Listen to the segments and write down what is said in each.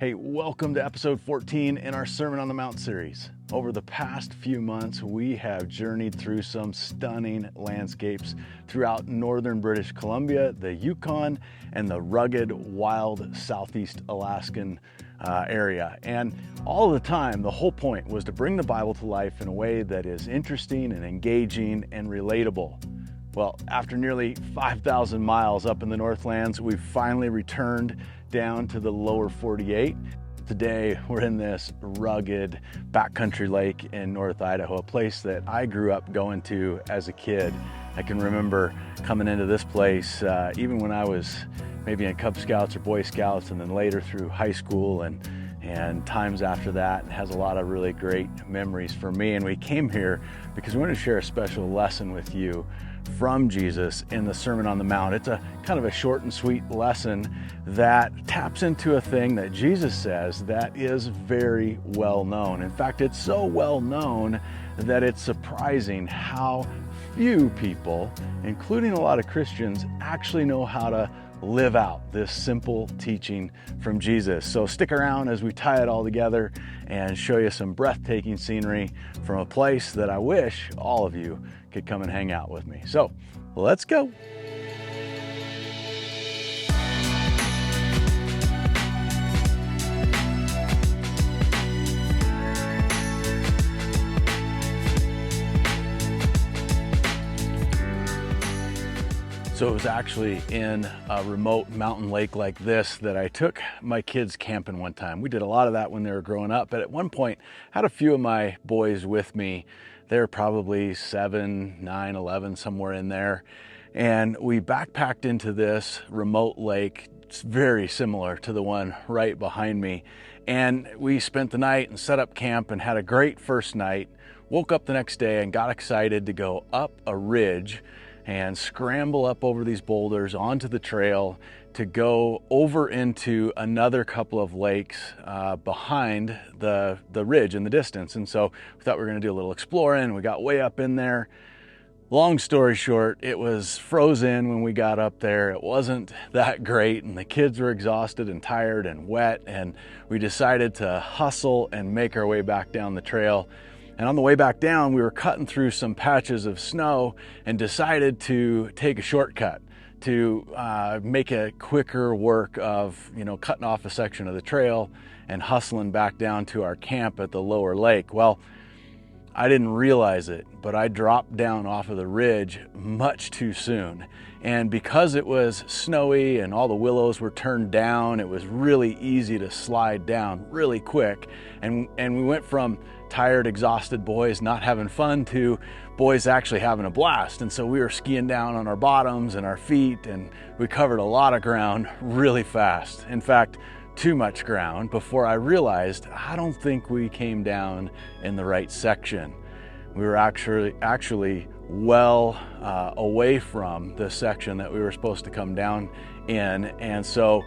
Hey, welcome to episode 14 in our Sermon on the Mount series. Over the past few months, we have journeyed through some stunning landscapes throughout northern British Columbia, the Yukon, and the rugged, wild southeast Alaskan area. And all the time, the whole point was to bring the Bible to life in a way that is interesting and engaging and relatable. Well, after nearly 5,000 miles up in the Northlands, we've finally returned down to the lower 48. Today, we're in this rugged backcountry lake in North Idaho, a place that I grew up going to as a kid. I can remember coming into this place even when I was maybe in Cub Scouts or Boy Scouts, and then later through high school and times after that. It has a lot of really great memories for me. And we came here because we want to share a special lesson with you from Jesus in the Sermon on the Mount. It's a kind of a short and sweet lesson that taps into a thing that Jesus says that is very well known. In fact, it's so well known that it's surprising how few people, including a lot of Christians, actually know how to live out this simple teaching from Jesus. So stick around as we tie it all together and show you some breathtaking scenery from a place that I wish all of you could come and hang out with me. So let's go. So it was actually in a remote mountain lake like this that I took my kids camping one time. We did a lot of that when they were growing up, but at one point I had a few of my boys with me. They're probably 7, 9, 11, somewhere in there. And we backpacked into this remote lake. It's very similar to the one right behind me. And we spent the night and set up camp and had a great first night. Woke up the next day and got excited to go up a ridge and scramble up over these boulders onto the trail to go over into another couple of lakes behind the ridge in the distance. And so we thought we were gonna do a little exploring. We got way up in there. Long story short, it was frozen when we got up there. It wasn't that great, and the kids were exhausted and tired and wet, and we decided to hustle and make our way back down the trail. And on the way back down, we were cutting through some patches of snow and decided to take a shortcut to make a quicker work of, cutting off a section of the trail and hustling back down to our camp at the lower lake. Well, I didn't realize it, but I dropped down off of the ridge much too soon. And because it was snowy and all the willows were turned down, it was really easy to slide down really quick. And we went from tired, exhausted boys not having fun to boys actually having a blast. And so we were skiing down on our bottoms and our feet, and we covered a lot of ground really fast. In fact, too much ground before I realized I don't think we came down in the right section. We were actually well away from the section that we were supposed to come down in. And so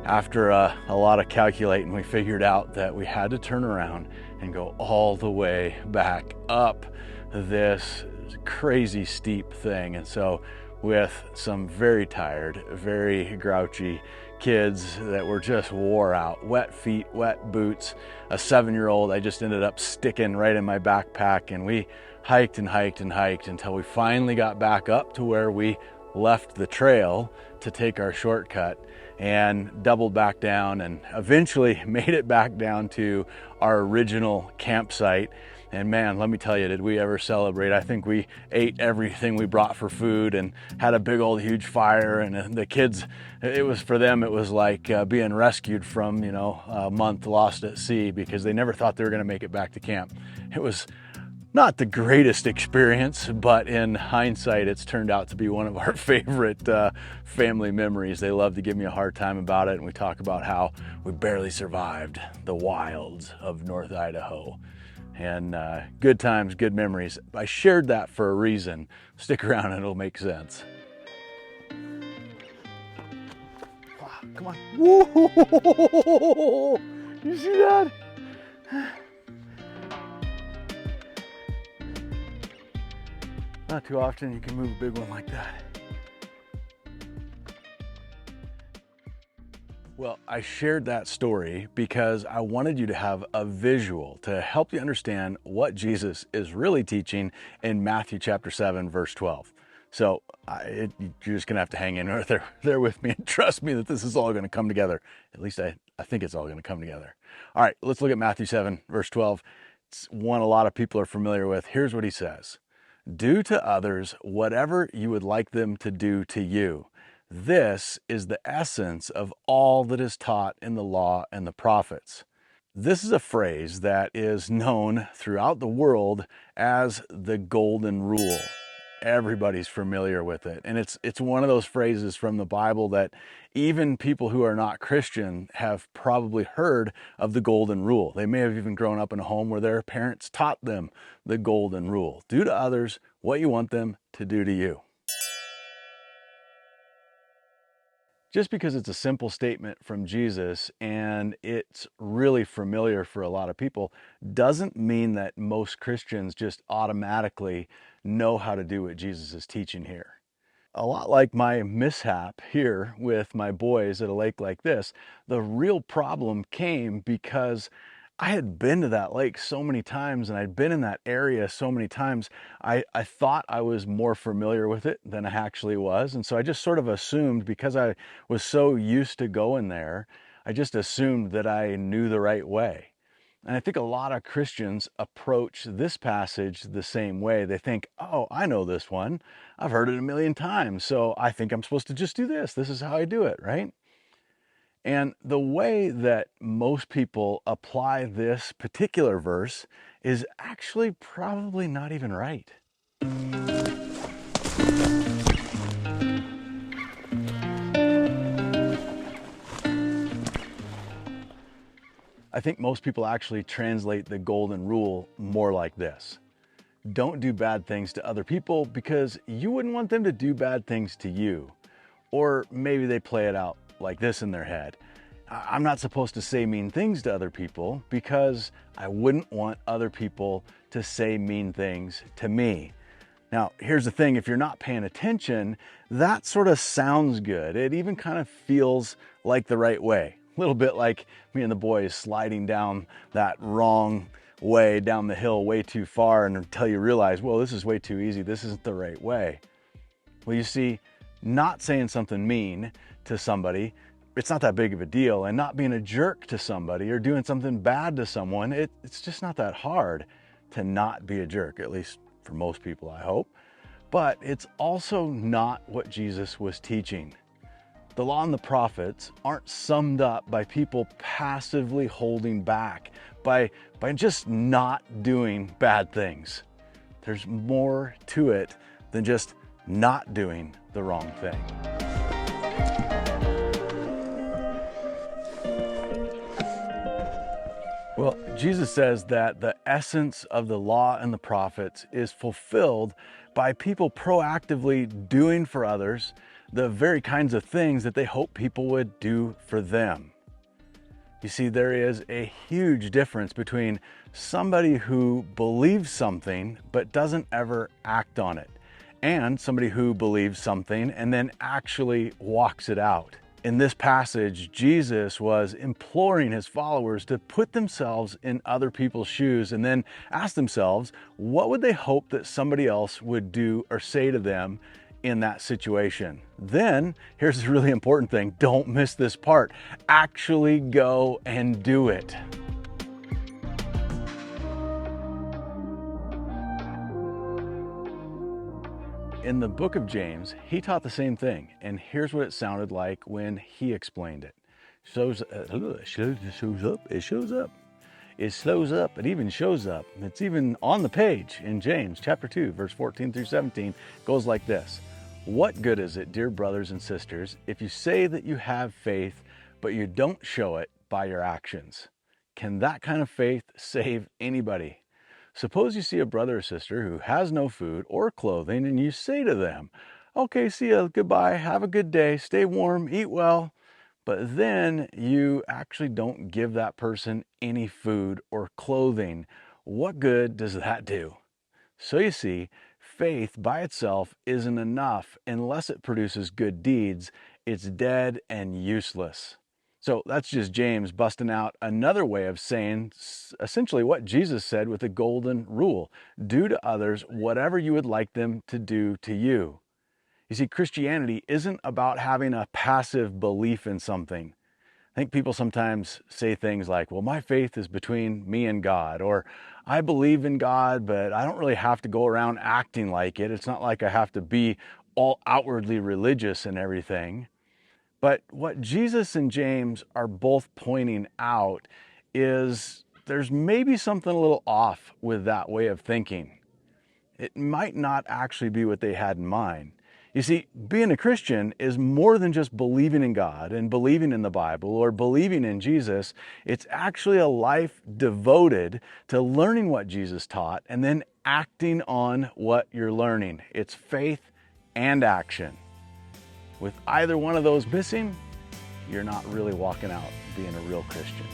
after a lot of calculating, we figured out that we had to turn around and go all the way back up this crazy steep thing. And so with some very tired, very grouchy kids that were just wore out, wet feet, wet boots, a 7-year-old I just ended up sticking right in my backpack, and we hiked and hiked and hiked until we finally got back up to where we left the trail to take our shortcut, and doubled back down and eventually made it back down to our original campsite. And man, let me tell you, did we ever celebrate. I think we ate everything we brought for food and had a big old huge fire. And the kids, it was for them, it was like being rescued from, a month lost at sea, because they never thought they were gonna make it back to camp. It was not the greatest experience, but in hindsight, it's turned out to be one of our favorite family memories. They love to give me a hard time about it, and we talk about how we barely survived the wilds of North Idaho. And good times, good memories. I shared that for a reason. Stick around and it'll make sense. Wow, come on. Whoa! You see that? Not too often you can move a big one like that. Well, I shared that story because I wanted you to have a visual to help you understand what Jesus is really teaching in Matthew chapter 7, verse 12. So you're just going to have to hang in there with me and trust me that this is all going to come together. At least I think it's all going to come together. All right, let's look at Matthew 7, verse 12. It's one a lot of people are familiar with. Here's what he says. Do to others whatever you would like them to do to you. This is the essence of all that is taught in the law and the prophets. This is a phrase that is known throughout the world as the golden rule. Everybody's familiar with it. And it's one of those phrases from the Bible that even people who are not Christian have probably heard of the golden rule. They may have even grown up in a home where their parents taught them the golden rule. Do to others what you want them to do to you. Just because it's a simple statement from Jesus and it's really familiar for a lot of people doesn't mean that most Christians just automatically know how to do what Jesus is teaching here. A lot like my mishap here with my boys at a lake like this, the real problem came because I had been to that lake so many times and I'd been in that area so many times. I thought I was more familiar with it than I actually was. And so I just sort of assumed, because I was so used to going there, I just assumed that I knew the right way. And I think a lot of Christians approach this passage the same way. They think, oh, I know this one. I've heard it a million times, so I think I'm supposed to just do this. This is how I do it, right? And the way that most people apply this particular verse is actually probably not even right. I think most people actually translate the golden rule more like this. Don't do bad things to other people because you wouldn't want them to do bad things to you. Or maybe they play it out like this in their head. I'm not supposed to say mean things to other people because I wouldn't want other people to say mean things to me. Now, here's the thing, if you're not paying attention, that sort of sounds good. It even kind of feels like the right way. A little bit like me and the boys sliding down that wrong way down the hill way too far, and until you realize, well, this is way too easy. This isn't the right way. Well, you see, not saying something mean to somebody, it's not that big of a deal. And not being a jerk to somebody or doing something bad to someone, it's just not that hard to not be a jerk, at least for most people, I hope. But it's also not what Jesus was teaching. The law and the prophets aren't summed up by people passively holding back, by just not doing bad things. There's more to it than just not doing the wrong thing. Well, Jesus says that the essence of the law and the prophets is fulfilled by people proactively doing for others the very kinds of things that they hope people would do for them. You see, there is a huge difference between somebody who believes something but doesn't ever act on it, and somebody who believes something and then actually walks it out. In this passage, Jesus was imploring his followers to put themselves in other people's shoes and then ask themselves, what would they hope that somebody else would do or say to them in that situation? Then, here's the really important thing, don't miss this part, actually go and do it. In the book of James, he taught the same thing, and here's what it sounded like when he explained it. It shows up, it even shows up. It's even on the page in James chapter 2, verse 14 through 17. It goes like this. What good is it, dear brothers and sisters, if you say that you have faith, but you don't show it by your actions? Can that kind of faith save anybody? Suppose you see a brother or sister who has no food or clothing, and you say to them, okay, see ya, goodbye, have a good day, stay warm, eat well. But then you actually don't give that person any food or clothing. What good does that do? So you see, faith by itself isn't enough unless it produces good deeds. It's dead and useless. So that's just James busting out another way of saying essentially what Jesus said with the golden rule: do to others whatever you would like them to do to you. You see, Christianity isn't about having a passive belief in something. I think people sometimes say things like, well, my faith is between me and God, or I believe in God, but I don't really have to go around acting like it. It's not like I have to be all outwardly religious and everything. But what Jesus and James are both pointing out is there's maybe something a little off with that way of thinking. It might not actually be what they had in mind. You see, being a Christian is more than just believing in God and believing in the Bible or believing in Jesus. It's actually a life devoted to learning what Jesus taught and then acting on what you're learning. It's faith and action. With either one of those missing, you're not really walking out being a real Christian.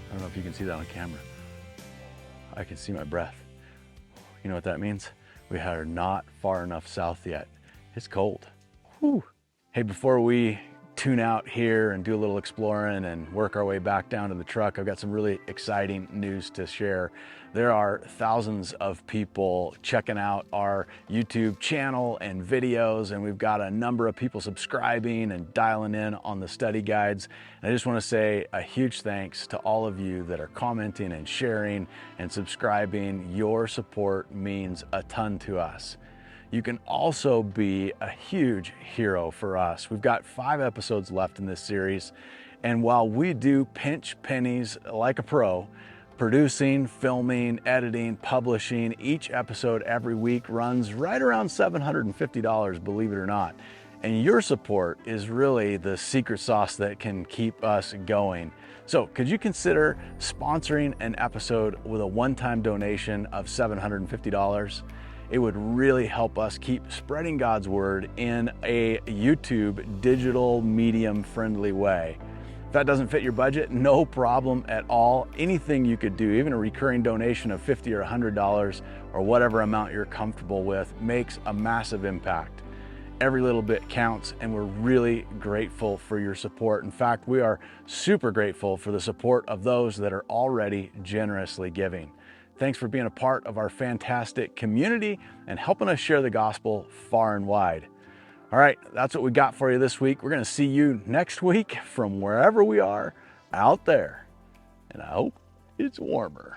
I don't know if you can see that on camera. I can see my breath. You know what that means? We are not far enough south yet. It's cold. Whew. Hey, before we tune out here and do a little exploring and work our way back down to the truck, I've got some really exciting news to share. There are thousands of people checking out our YouTube channel and videos, and we've got a number of people subscribing and dialing in on the study guides. And I just want to say a huge thanks to all of you that are commenting and sharing and subscribing. Your support means a ton to us. You can also be a huge hero for us. We've got 5 episodes left in this series, and while we do pinch pennies like a pro, producing, filming, editing, publishing, each episode every week runs right around $750, believe it or not. And your support is really the secret sauce that can keep us going. So could you consider sponsoring an episode with a one-time donation of $750? It would really help us keep spreading God's word in a YouTube digital medium friendly way. If that doesn't fit your budget, no problem at all. Anything you could do, even a recurring donation of $50 or $100 or whatever amount you're comfortable with, makes a massive impact. Every little bit counts, and we're really grateful for your support. In fact, we are super grateful for the support of those that are already generously giving. Thanks for being a part of our fantastic community and helping us share the gospel far and wide. All right, that's what we got for you this week. We're going to see you next week from wherever we are out there. And I hope it's warmer.